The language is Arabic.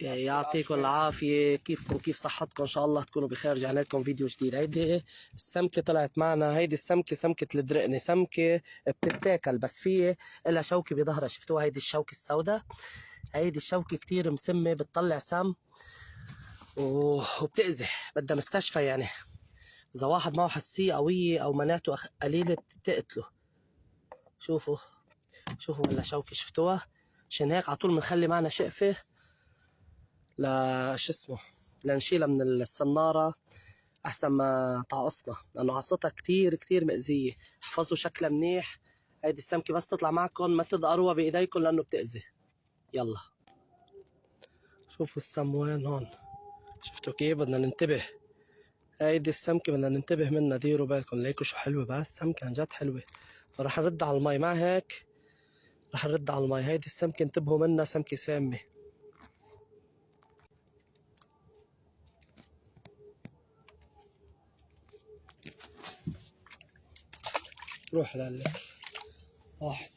يعطيكم العافية. كيفكم؟ كيف صحتكم؟ إن شاء الله تكونوا بخير. رجعنا لكم فيديو جديد. هيدي السمكة طلعت معنا. هيدي السمكة سمكة الدرقنة، سمكة بتتاكل بس فيه إلها شوكة بظهرها. شفتوها؟ هيدي الشوكة السوداء. هيدي الشوكة كتير مسمة، بتطلع سم وبتأذي، بدها مستشفى يعني. إذا واحد معه حساسية قوية أو مناعته قليلة بتقتله. شوفوا ولا شوكة، شفتوها؟ عشان هيك على طول بنخلي معنا شقفة شو اسمه، لنشيلها من الصنارة أحسن ما تعقصنا، لأنه عصتها كتير كتير مأذية. احفظوا شكلها منيح. هيدي السمكة بس تطلع معكم ما تدقروها بإيديكم لأنه بتأذي. يلا شوفوا السم وين هون. شفتوا كيف؟ بدنا ننتبه. هيدي السمكة بدنا ننتبه منها، ديروا بالكم. ليكوا شو حلوة، بس السمكة عن جد حلوة. راح نرد على المي مع هيك، راح نرد على المي. هيدي السمكة انتبهوا منها، سمكة سامة. روح لعلك. واحد